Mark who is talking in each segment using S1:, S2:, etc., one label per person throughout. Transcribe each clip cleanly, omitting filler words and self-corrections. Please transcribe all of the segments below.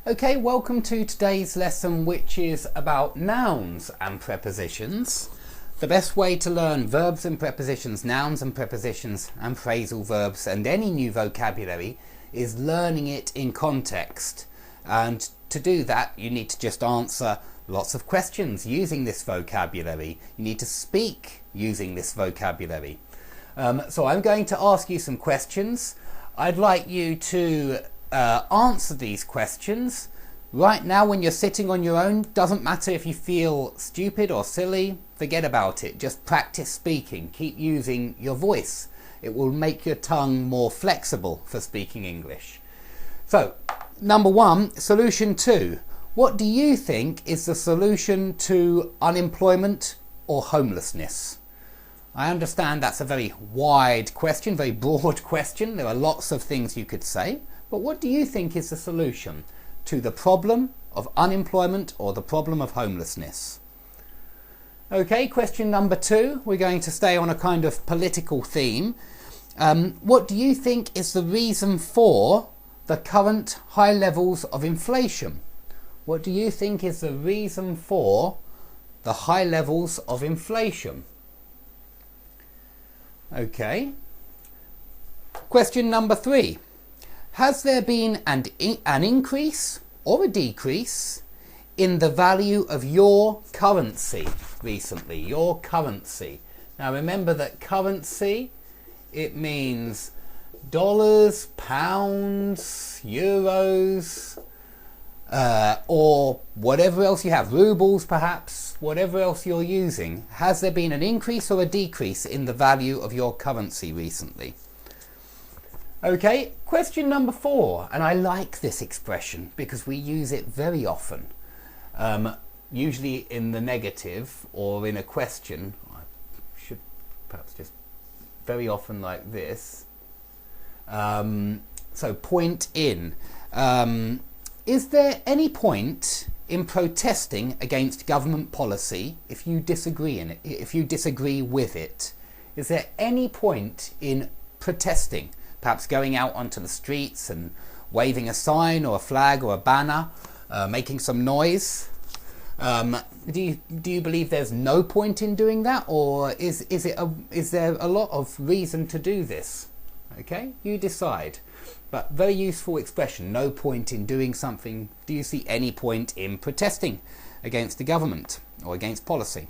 S1: Okay, welcome to today's lesson, which is about nouns and prepositions. The best way to learn verbs and prepositions, nouns and prepositions, and phrasal verbs and any new vocabulary is learning it in context. And to do that, you need to just answer lots of questions using this vocabulary. You need to speak using this vocabulary. So I'm going to ask you some questions. I'd like you to answer these questions right now when you're sitting on your own. Doesn't matter if you feel stupid or silly, forget about it. Just practice speaking. Keep using your voice. It will make your tongue more flexible for speaking English. So, number one, solution two. What do you think is the solution to unemployment or homelessness? I understand that's a very wide question, very broad question. There are lots of things you could say. But what do you think is the solution to the problem of unemployment or the problem of homelessness? Okay, question number two. We're going to stay on a kind of political theme. What do you think is the reason for the current high levels of inflation? What do you think is the reason for the high levels of inflation? Okay. Question number three. Has there been an increase or a decrease in the value of your currency recently? Your currency. Now remember that currency, it means dollars, pounds, euros, or whatever else you have, rubles perhaps, whatever else you're using. Has there been an increase or a decrease in the value of your currency recently? Okay, question number four, and I like this expression because we use it very often, usually in the negative or in a question. I should perhaps just very often like this. So point in. Is there any point in protesting against government policy if you disagree in it, if you disagree with it? Is there any point in protesting? Perhaps going out onto the streets and waving a sign or a flag or a banner, making some noise. Do you believe there's no point in doing that, or is there a lot of reason to do this? Okay, you decide. But very useful expression, no point in doing something. Do you see any point in protesting against the government or against policy?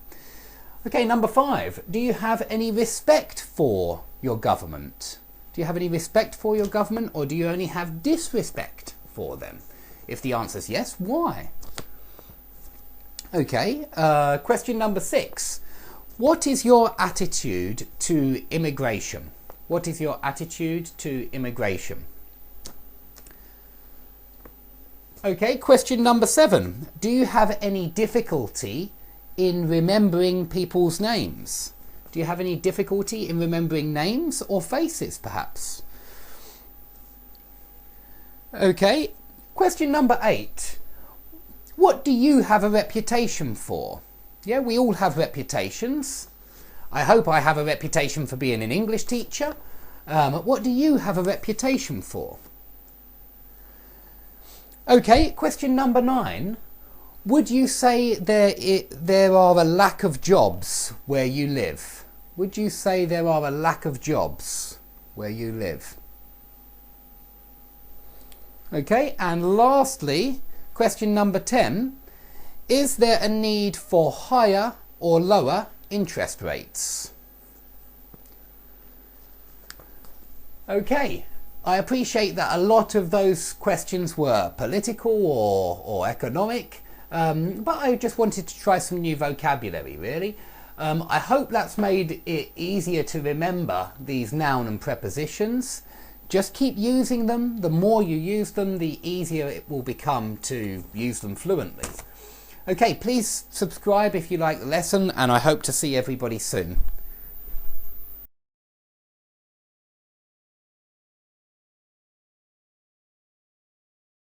S1: Okay, number five. Do you have any respect for your government? Do you have any respect for your government, or do you only have disrespect for them? If the answer is yes, why? Okay, question number six. What is your attitude to immigration? What is your attitude to immigration? Okay, question number seven. Do you have any difficulty in remembering people's names? Do you have any difficulty in remembering names or faces, perhaps? Okay, question number eight. What do you have a reputation for? Yeah, we all have reputations. I hope I have a reputation for being an English teacher. What do you have a reputation for? Okay, question number nine. Would you say there are a lack of jobs where you live? Would you say there are a lack of jobs where you live? Okay, and lastly, question number 10. Is there a need for higher or lower interest rates? Okay. I appreciate that a lot of those questions were political or economic, but I just wanted to try some new vocabulary, really. I hope that's made it easier to remember these noun and prepositions. Just keep using them. The more you use them, the easier it will become to use them fluently. Okay, please subscribe if you like the lesson, and I hope to see everybody soon.